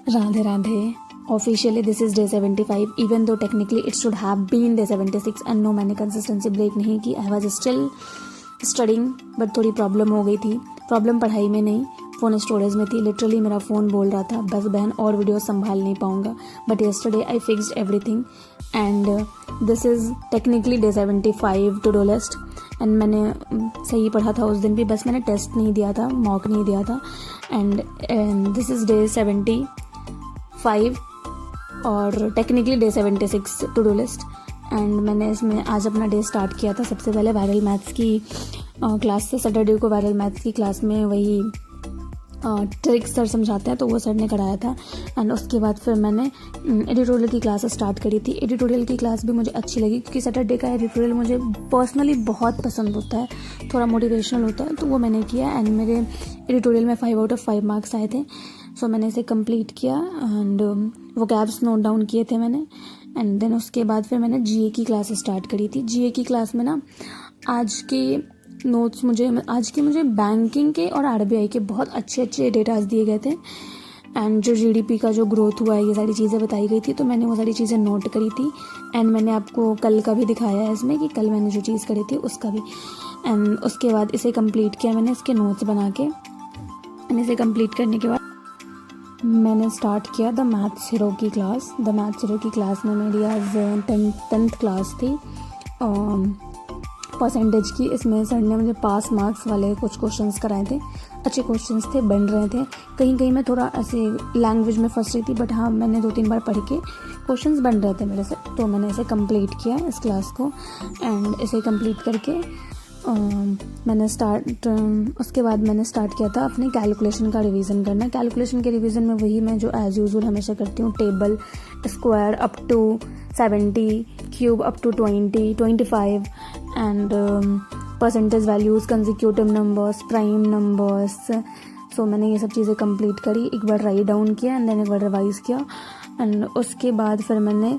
Radhe Radhe. Officially this is day 75 even though technically it should have been day 76 and no मैंने consistency break नहीं की. I was still studying but थोड़ी problem हो गई थी. Problem पढ़ाई में नहीं, फ़ोन स्टोरेज में थी. लिटरली मेरा फ़ोन बोल रहा था बस बहन और वीडियो संभाल नहीं पाऊँगा. But yesterday I fixed everything and this is technically day 75 to do list. And मैंने सही पढ़ा था उस दिन भी, बस मैंने टेस्ट नहीं दिया था, मॉक नहीं दिया था. एंड दिस इज़ डे 75 और technically day 76 to do list. And मैंने इसमें आज अपना डे स्टार्ट किया था सबसे पहले वायरल मैथ्स की क्लास से. सैटरडे को वायरल मैथ्स की क्लास में वही ट्रिक्स सर समझाते हैं तो वो सर ने कराया था. एंड उसके बाद फिर मैंने एडिटोरियल की क्लास स्टार्ट करी थी. एडिटोरियल की क्लास भी मुझे अच्छी लगी क्योंकि सैटरडे का एडिटोरियल मुझे पर्सनली बहुत पसंद होता है, थोड़ा मोटिवेशनल होता है, तो वो मैंने किया. एंड मेरे एडिटोरियल में 5 आउट ऑफ 5 मार्क्स आए थे. सो मैंने इसे कंप्लीट किया एंड वो कैब्स नोट डाउन किए थे मैंने. एंड देन उसके बाद फिर मैंने जीए की क्लास स्टार्ट करी थी. जीए की क्लास में ना आज के नोट्स मुझे बैंकिंग के और आरबीआई के बहुत अच्छे डेटाज दिए गए थे. एंड जो जीडीपी का जो ग्रोथ हुआ है ये सारी चीज़ें बताई गई थी, तो मैंने वो सारी चीज़ें नोट करी थी. एंड मैंने आपको कल का भी दिखाया है इसमें कि कल मैंने जो चीज़ करी थी उसका भी. एंड उसके बाद इसे कंप्लीट किया मैंने, इसके नोट्स बना के. एंड इसे कंप्लीट करने के बाद मैंने स्टार्ट किया द मैथ्स हीरो की क्लास. द मैथ्स हीरो की क्लास में मेरी आज 10th क्लास थी परसेंटेज की. इसमें सर ने मुझे पास मार्क्स वाले कुछ क्वेश्चंस कराए थे. अच्छे क्वेश्चंस थे, बन रहे थे. कहीं मैं थोड़ा ऐसे लैंग्वेज में फंस रही थी, बट हाँ मैंने 2-3 बार पढ़ के क्वेश्चंस बन रहे थे मेरे से, तो मैंने इसे कंप्लीट किया इस क्लास को. एंड इसे कंप्लीट करके मैंने उसके बाद मैंने स्टार्ट किया था अपने कैलकुलेशन का रिवीजन करना. कैलकुलेशन के रिवीजन में वही मैं जो एज यूजुअल हमेशा करती हूँ, table, square up to 70, cube up to 20, 25 and percentage values, consecutive numbers, prime numbers. So मैंने ये सब चीज़ें कंप्लीट करी. एक बार राइट डाउन किया एंड देन एक बार रिवाइज़ किया. एंड उसके बाद फिर मैंने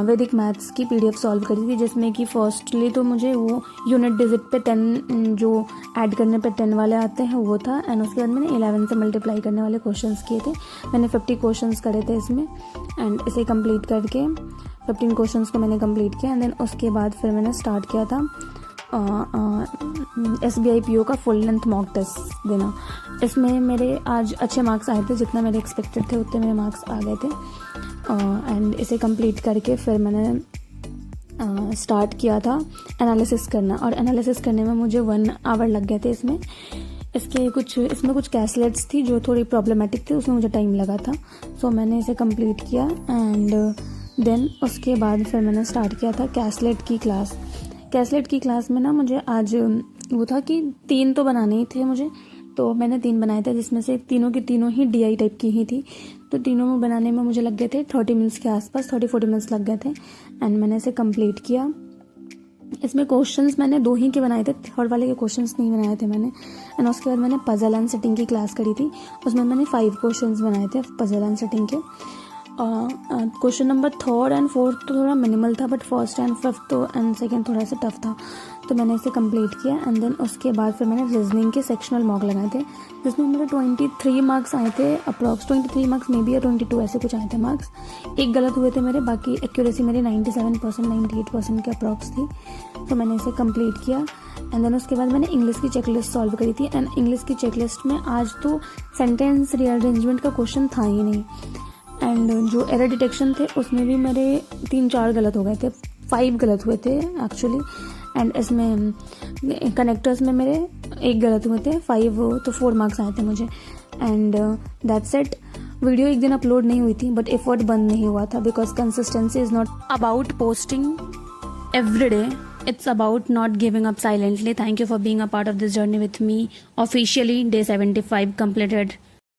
वैदिक मैथ्स की पीडीएफ सॉल्व करी थी, जिसमें कि फर्स्टली तो मुझे वो यूनिट डिजिट पे 10 जो ऐड करने पे 10 वाले आते हैं वो था. एंड उसके बाद मैंने 11 से मल्टीप्लाई करने वाले क्वेश्चंस किए थे. मैंने 50 क्वेश्चंस करे थे इसमें. एंड इसे कंप्लीट करके 15 क्वेश्चंस को मैंने कंप्लीट किया. एंड देन उसके बाद फिर मैंने स्टार्ट किया था SBI PO का फुल लेंथ मॉक टेस्ट देना. इसमें मेरे आज अच्छे मार्क्स आए थे, जितना मेरे एक्सपेक्टेड थे उतने मेरे मार्क्स आ गए थे. एंड इसे कंप्लीट करके फिर मैंने स्टार्ट किया था एनालिसिस करना. और एनालिसिस करने में मुझे 1 आवर लग गए थे. इसमें कुछ कैसलेट्स थी जो थोड़ी प्रॉब्लमेटिक थी, उसमें मुझे टाइम लगा था. सो मैंने इसे कंप्लीट किया. एंड देन उसके बाद फिर मैंने स्टार्ट किया था कैसलेट की क्लास. कैसलेट की क्लास में ना मुझे आज वो था कि 3 तो बनाने ही थे मुझे, तो मैंने 3 बनाए थे, जिसमें से तीनों की तीनों ही DI टाइप की ही थी. तो तीनों में बनाने में मुझे लग गए थे 30 मिनट्स के आसपास, 30-40 मिनट्स लग गए थे. एंड मैंने इसे कंप्लीट किया. इसमें क्वेश्चंस मैंने 2 ही के बनाए थे, थर्ड वाले के क्वेश्चंस नहीं बनाए थे मैंने. एंड उसके बाद मैंने पजल एंड सेटिंग की क्लास करी थी. उसमें मैंने 5 क्वेश्चंस बनाए थे पजल एंड सेटिंग के. Question number 3rd and 4th तो थोड़ा मिनिमल था, but 1st and 5th and 2nd थोड़ा सा टफ था, तो मैंने इसे कंप्लीट किया. एंड देन उसके बाद फिर मैंने रीजनिंग के सेक्शनल मॉक लगाए थे, जिसमें मेरे 23 मार्क्स आए थे अप्रॉक्स. 23 मार्क्स मे बी या 22 ऐसे कुछ आए थे मार्क्स. एक गलत हुए थे मेरे, बाकी एक्यूरेसी मेरी 97%, 98% के अप्रॉक्स थी. तो मैंने इसे कंप्लीट किया. एंड देन उसके बाद मैंने इंग्लिश की चेकलिस्ट सॉल्व करी थी. एंड इंग्लिश की चेकलिस्ट में आज तो सेंटेंस रीअरेंजमेंट का क्वेश्चन था ही नहीं. एंड जो एरर डिटेक्शन थे उसमें भी मेरे 3-4 गलत हो गए थे, 5 गलत हुए थे एक्चुअली. एंड इसमें कनेक्टर्स में मेरे 1 गलत हुए थे, 5 तो 4 मार्क्स आए थे मुझे. And that's it. वीडियो एक दिन अपलोड नहीं हुई थी, बट एफर्ट बंद नहीं हुआ था, because consistency is not about posting every day, it's about not giving up silently. Thank you for being a part of this journey with me. Officially day 75 completed.